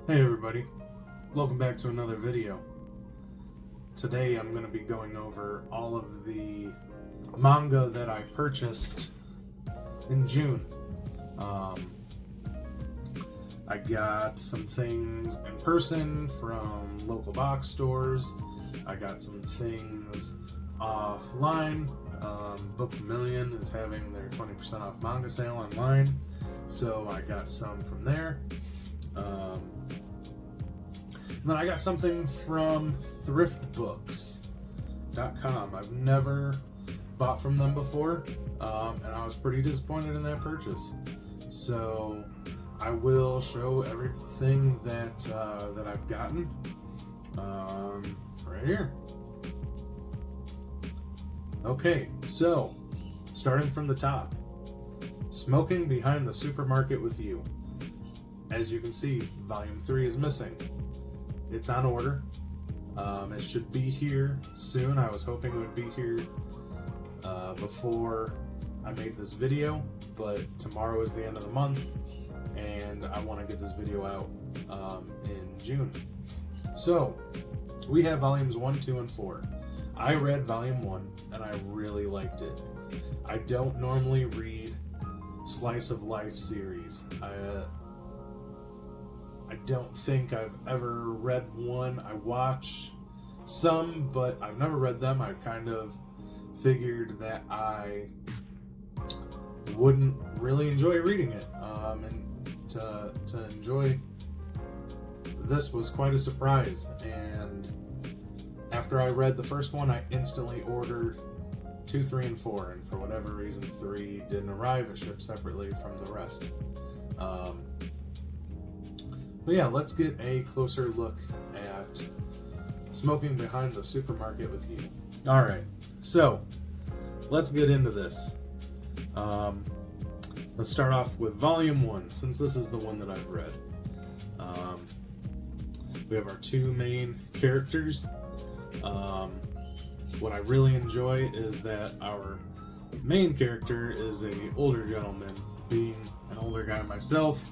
Hey everybody, welcome back to another video. Today I'm going to be going over all of the manga that I purchased in June. I got some things in person from local box stores. I got some things offline. Books A Million is having their 20% off manga sale online, so I got some from there. And then I got something from thriftbooks.com. I've never bought from them before, and I was pretty disappointed in that purchase. So I will show everything that I've gotten right here. Okay, so starting from the top, Smoking Behind the Supermarket with You. As you can see, Volume 3 is missing. It's on order. It should be here soon. I was hoping it would be here before I made this video, but tomorrow is the end of the month, and I want to get this video out in June. So, we have volumes 1, 2, and 4. I read volume 1, and I really liked it. I don't normally read slice of life series. I don't think I've ever read one. I watch some, but I've never read them. I kind of figured that I wouldn't really enjoy reading it, and to enjoy this was quite a surprise. And after I read the first one, I instantly ordered 2, 3, and 4, and for whatever reason 3 didn't arrive. It shipped separately from the rest. But yeah, let's get a closer look at Smoking Behind the Supermarket with You. Alright, so let's get into this. Let's start off with Volume 1, since this is the one that I've read. We have our two main characters. What I really enjoy is that our main character is an older gentleman. Being an older guy myself,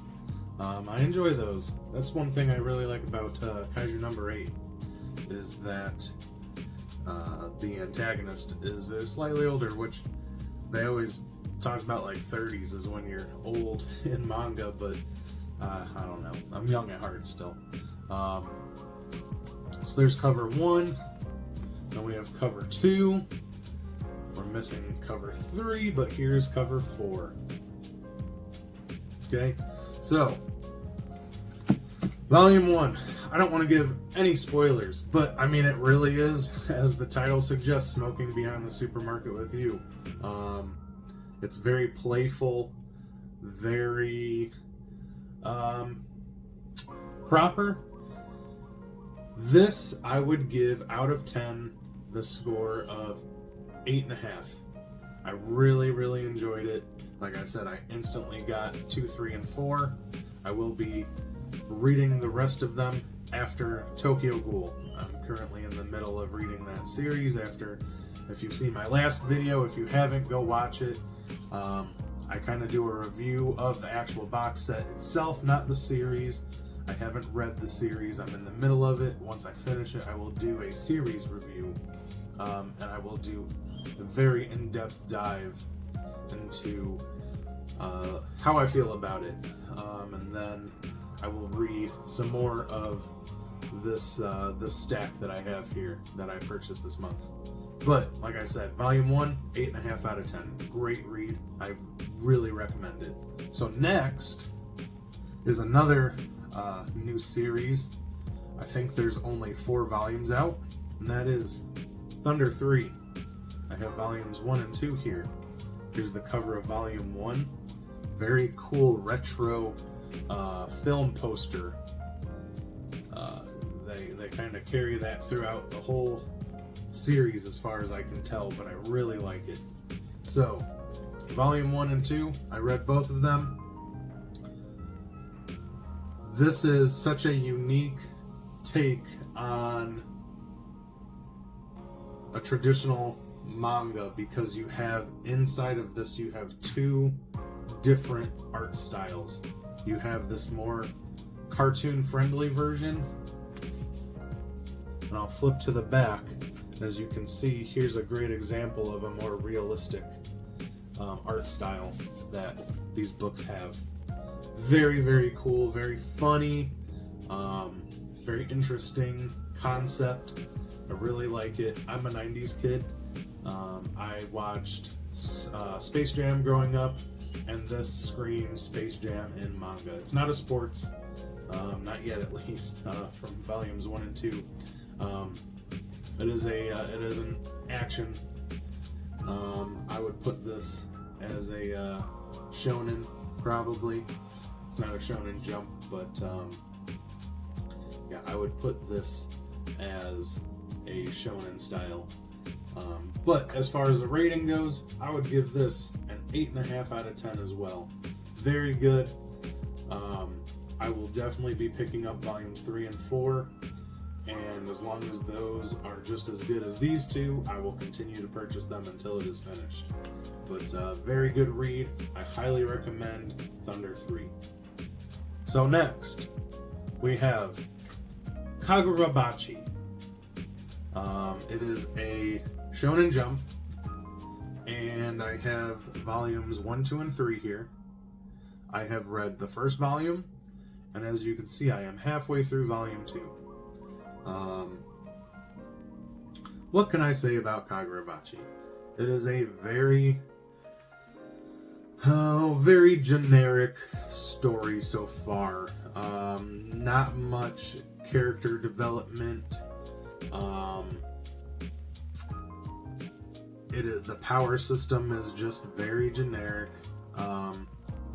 I enjoy those. That's one thing I really like about Kaiju number 8, is that the antagonist is slightly older, which they always talk about, like 30s is when you're old in manga, but I don't know. I'm young at heart still. So there's cover 1, then we have cover 2. We're missing cover 3, but here's cover 4. Okay, so Volume 1. I don't want to give any spoilers, but I mean, it really is, as the title suggests, Smoking Behind the Supermarket with You. It's very playful, very proper. This I would give out of 10 the score of 8.5. I really enjoyed it. Like I said, I instantly got 2, 3, and 4. I will be reading the rest of them after Tokyo Ghoul. I'm currently in the middle of reading that series. If you've seen my last video, if you haven't, go watch it. I kind of do a review of the actual box set itself, not the series. I haven't read the series. I'm in the middle of it. Once I finish it, I will do a series review, and I will do a very in-depth dive into how I feel about it, and then I will read some more of this stack that I have here that I purchased this month. But like I said, Volume 1, 8.5 out of 10. Great read. I really recommend it. So next is another new series. I think there's only 4 volumes out, and that is Thunder 3. I have volumes 1 and 2 here. Here's the cover of volume 1. Very cool retro film poster. They kind of carry that throughout the whole series as far as I can tell, but I really like it. So, volume 1 and 2, I read both of them. This is such a unique take on a traditional manga, because you have, inside of this, you have 2 different art styles. You have this more cartoon-friendly version. And I'll flip to the back. As you can see, here's a great example of a more realistic art style that these books have. Very, very cool, very funny, very interesting concept. I really like it. I'm a 90s kid. I watched Space Jam growing up, and this screams Space Jam in manga. It's not a sports, not yet at least, from volumes 1 and 2. It is an action. I would put this as a shonen, probably. It's not a shonen jump, but yeah, I would put this as a shonen style. But as far as the rating goes, I would give this an 8.5 out of 10 as well. Very good. I will definitely be picking up volumes 3 and 4. And as long as those are just as good as these two, I will continue to purchase them until it is finished. But very good read. I highly recommend Thunder 3. So next, we have Kagurabachi. It is a Shonen Jump, and I have volumes 1, 2, and 3 here. I have read the first volume, and as you can see, I am halfway through volume 2. What can I say about Kagurabachi? It is a very generic story so far. Not much character development. The power system is just very generic.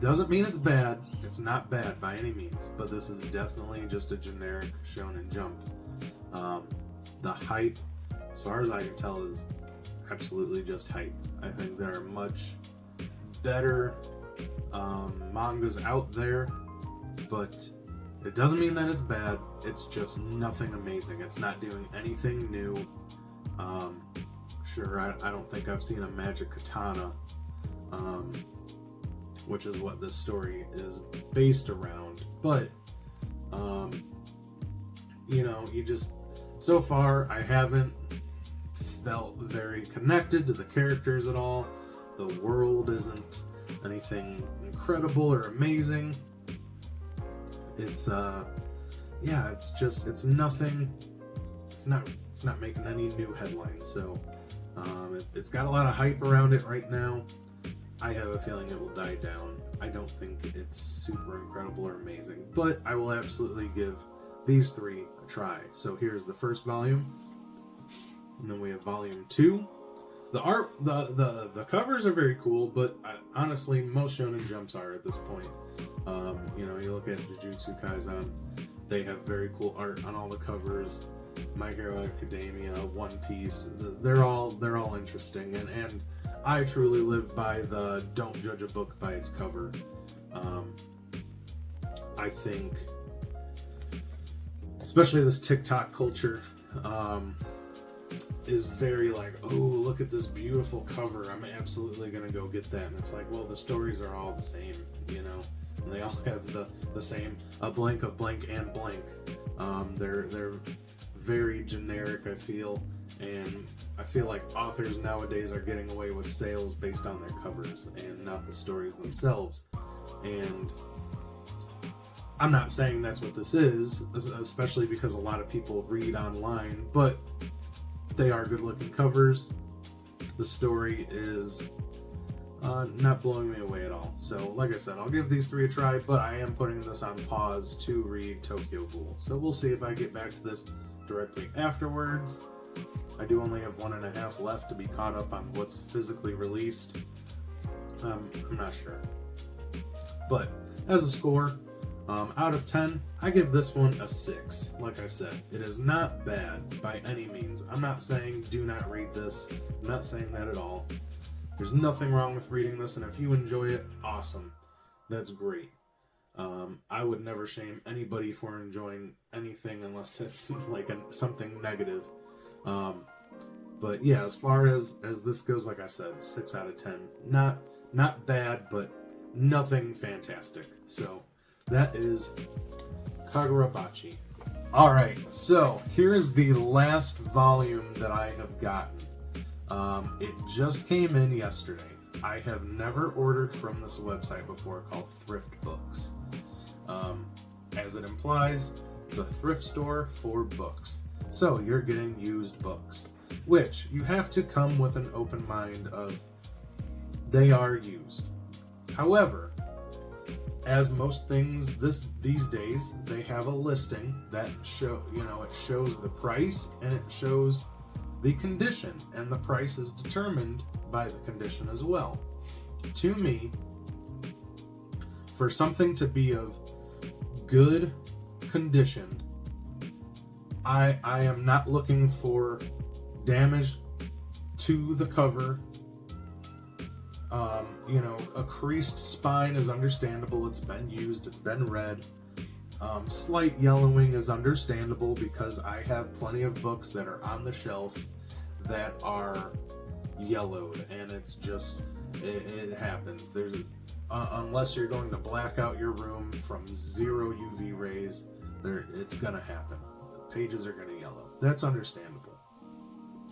Doesn't mean it's bad. It's not bad by any means, but this is definitely just a generic Shonen Jump. The hype, as far as I can tell, is absolutely just hype. I think there are much better mangas out there, but it doesn't mean that it's bad. It's just nothing amazing. It's not doing anything new. Sure, I don't think I've seen a magic katana, which is what this story is based around. But, so far, I haven't felt very connected to the characters at all. The world isn't anything incredible or amazing. It's nothing. It's not making any new headlines. So, it's got a lot of hype around it right now. I have a feeling it will die down. I don't think it's super incredible or amazing, but I will absolutely give these 3 a try. So here's the first volume, and then we have volume 2. The art, the covers are very cool, but honestly, most Shonen Jumps are at this point. You look at Jujutsu Kaisen, they have very cool art on all the covers. My Hero Academia, One Piece, they're all interesting, and I truly live by the don't judge a book by its cover. I think, especially this TikTok culture, is very like, oh, look at this beautiful cover, I'm absolutely gonna go get that. And it's like, well, the stories are all the same, and they all have the same, a blank of blank and blank. They're very generic, I feel, and I feel like authors nowadays are getting away with sales based on their covers and not the stories themselves. And I'm not saying that's what this is, especially because a lot of people read online, but they are good-looking covers. The story is not blowing me away at all. So, like I said, I'll give these 3 a try, but I am putting this on pause to read Tokyo Ghoul. So we'll see if I get back to this directly afterwards. I do only have 1.5 left to be caught up on what's physically released. I'm not sure. But as a score, out of 10, I give this one a 6. Like I said, it is not bad by any means. I'm not saying do not read this. I'm not saying that at all. There's nothing wrong with reading this, and if you enjoy it, awesome. That's great. I would never shame anybody for enjoying anything unless it's like something negative. But yeah, as far as this goes, like I said, 6 out of 10. Not bad, but nothing fantastic. So that is Kagurabachi. Alright, so here is the last volume that I have gotten. It just came in yesterday. I have never ordered from this website before called Thrift Books. As it implies, it's a thrift store for books. So you're getting used books, which you have to come with an open mind of they are used. However, as most things these days, they have a listing that it shows the price and it shows the condition, and the price is determined by the condition as well. To me, for something to be of good condition, I am not looking for damage to the cover. A creased spine is understandable. It's been used, it's been read. Slight yellowing is understandable because I have plenty of books that are on the shelf that are yellowed, and it's just, it happens. Unless you're going to black out your room from 0 UV rays, it's gonna happen. Pages are gonna yellow. That's understandable.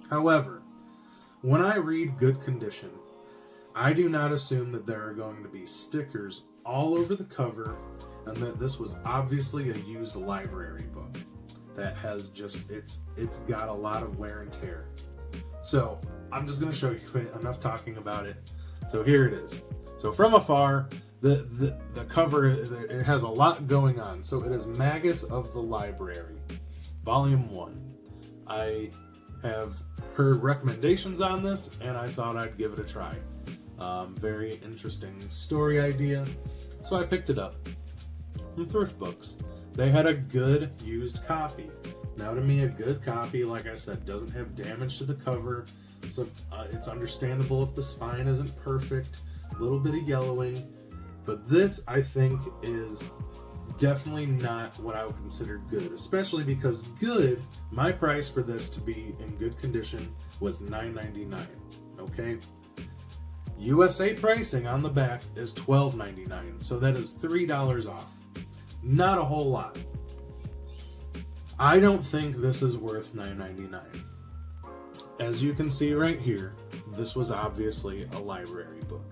However, when I read good condition, I do not assume that there are going to be stickers all over the cover and that this was obviously a used library book that has just, it's got a lot of wear and tear. So I'm just going to show you enough talking about it. So here it is. So from afar, the cover, it has a lot going on. So it is Magus of the Library, Volume 1. I have heard recommendations on this, and I thought I'd give it a try. Very interesting story idea, so I picked it up from Thrift Books. They had a good used copy. Now to me, a good copy, like I said, doesn't have damage to the cover, so it's understandable if the spine isn't perfect, a little bit of yellowing, but this, I think, is definitely not what I would consider good, especially because good, my price for this to be in good condition was $9.99, okay? USA pricing on the back is $12.99, so that is $3 off. Not a whole lot. I don't think this is worth $9.99. As you can see right here, this was obviously a library book.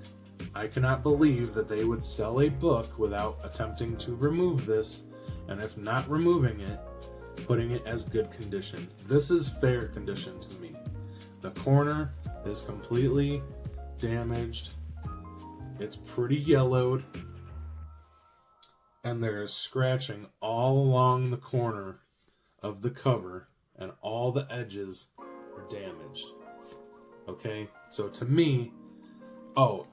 I cannot believe that they would sell a book without attempting to remove this, and if not removing it, putting it as good condition. This is fair condition to me. The corner is completely damaged, it's pretty yellowed, and there is scratching all along the corner of the cover, and all the edges are damaged. Okay, so to me,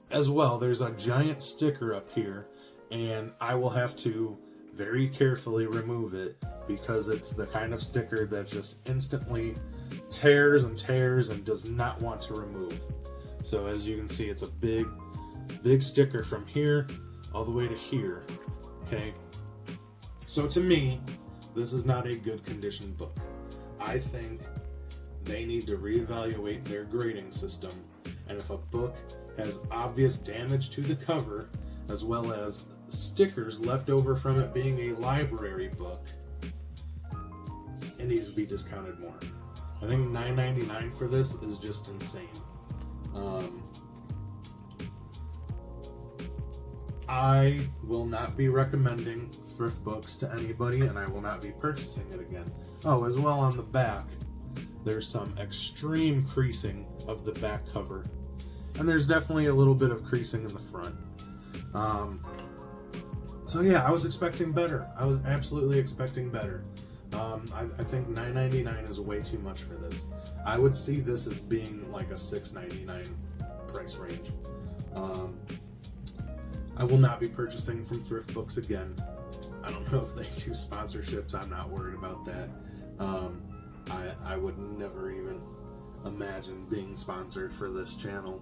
as well, there's a giant sticker up here, and I will have to very carefully remove it because it's the kind of sticker that just instantly tears and does not want to remove. So as you can see, it's a big sticker from here all the way to here, okay? So to me, this is not a good condition book. I think they need to reevaluate their grading system, and if a book has obvious damage to the cover, as well as stickers left over from it being a library book, it needs to be discounted more. I think $9.99 for this is just insane. I will not be recommending Thrift Books to anybody, and I will not be purchasing it again. As well on the back, there's some extreme creasing of the back cover, and there's definitely a little bit of creasing in the front. So yeah, I was expecting better. I was absolutely expecting better. I think $9.99 is way too much for this. I would see this as being like a $6.99 price range. I will not be purchasing from Thrift Books again. I don't know if they do sponsorships. I'm not worried about that. I would never even imagine being sponsored for this channel.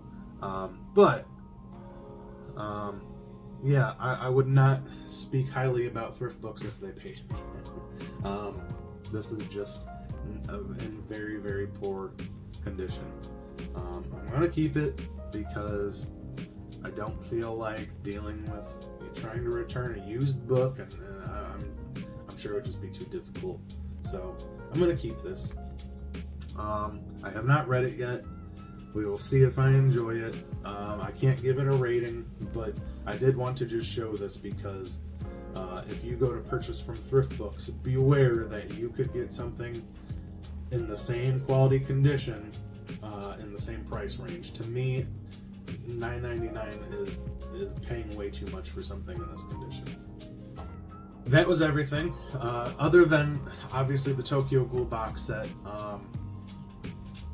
Yeah, I would not speak highly about Thrift Books if they paid me. This is just in very, very poor condition. I'm going to keep it because I don't feel like dealing with trying to return a used book, and I'm sure it would just be too difficult. So I'm going to keep this. I have not read it yet. We will see if I enjoy it. I can't give it a rating, but I did want to just show this because if you go to purchase from thrift books, beware that you could get something in the same quality condition in the same price range. To me, $9.99 is paying way too much for something in this condition. That was everything, other than obviously the Tokyo Ghoul box set.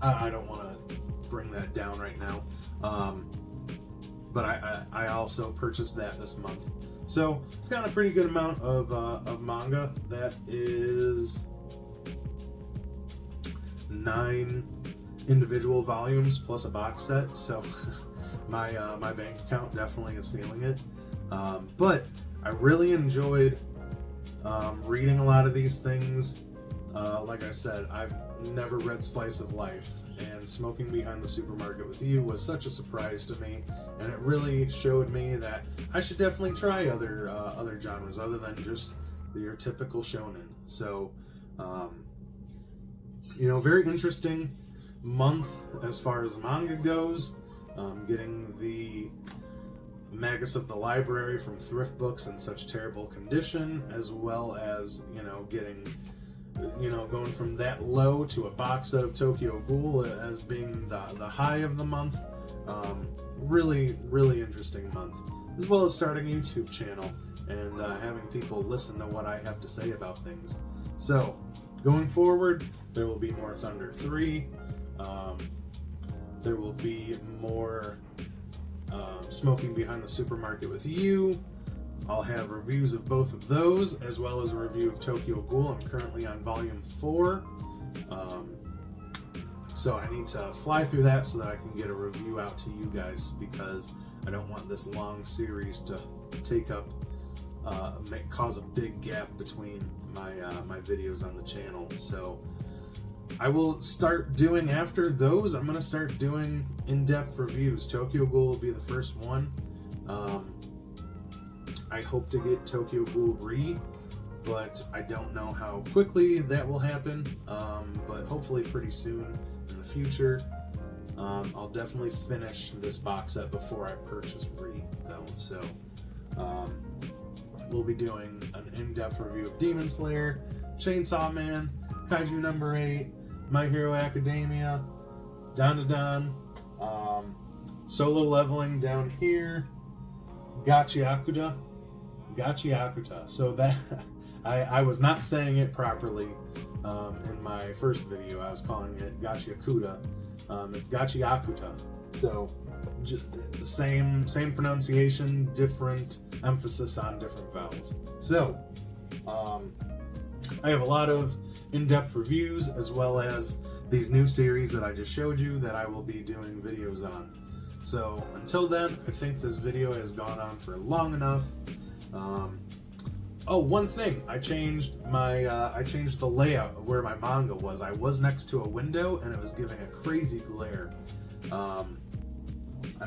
I don't want to bring that down right now, but I also purchased that this month. So I've got a pretty good amount of manga. That is 9 individual volumes plus a box set. So my bank account definitely is feeling it. But I really enjoyed reading a lot of these things. Like I said, I've never read Slice of Life, and Smoking Behind the Supermarket with You was such a surprise to me, and it really showed me that I should definitely try other genres other than just your typical shonen. So, very interesting month as far as manga goes. Getting the Magus of the Library from thrift books in such terrible condition, as well as getting going from that low to a box set of Tokyo Ghoul as being the high of the month. Really interesting month, as well as starting a YouTube channel and having people listen to what I have to say about things. So going forward, there will be more Thunder 3. There will be more Smoking Behind the Supermarket with You. I'll have reviews of both of those, as well as a review of Tokyo Ghoul. I'm currently on volume 4. So I need to fly through that so that I can get a review out to you guys, because I don't want this long series to take up, cause a big gap between my videos on the channel. So I will start doing, after those, I'm going to start doing in-depth reviews. Tokyo Ghoul will be the first one. I hope to get Tokyo Ghoul Re, but I don't know how quickly that will happen, but hopefully pretty soon in the future. I'll definitely finish this box set before I purchase Re, though. So we'll be doing an in-depth review of Demon Slayer, Chainsaw Man, Kaiju number 8, My Hero Academia, Dandadan, Solo Leveling down here, Gachiakuta. So that I was not saying it properly in my first video. I was calling it Gachiakuta. It's Gachiakuta. So just the same pronunciation, different emphasis on different vowels. So I have a lot of in-depth reviews, as well as these new series that I just showed you that I will be doing videos on. So until then, I think this video has gone on for long enough. One thing, I changed the layout of where my manga was. I was next to a window and it was giving a crazy glare. I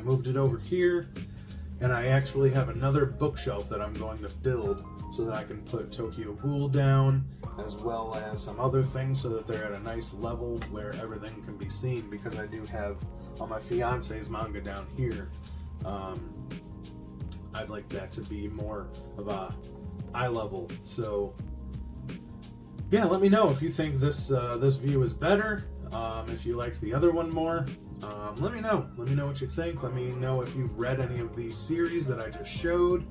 moved it over here, and I actually have another bookshelf that I'm going to build so that I can put Tokyo Ghoul down, as well as some other things, so that they're at a nice level where everything can be seen, because I do have all my fiance's manga down here. I'd like that to be more of a eye level. So yeah, let me know if you think this view is better. If you liked the other one more, let me know. Let me know what you think. Let me know if you've read any of these series that I just showed.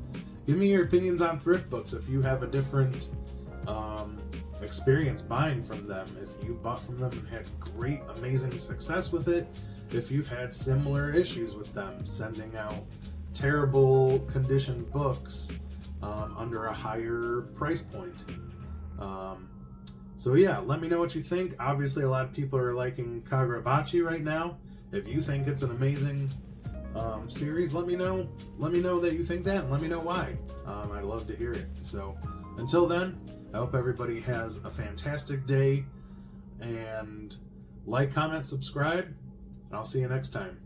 Give me your opinions on thrift books. If you have a different experience buying from them, if you've bought from them and had great, amazing success with it, if you've had similar issues with them sending out terrible conditioned books under a higher price point. So yeah, let me know what you think. Obviously, a lot of people are liking Kagurabachi right now. If you think it's an amazing series, let me know. Let me know that you think that, and let me know why. I'd love to hear it. So until then, I hope everybody has a fantastic day, and like, comment, subscribe, and I'll see you next time.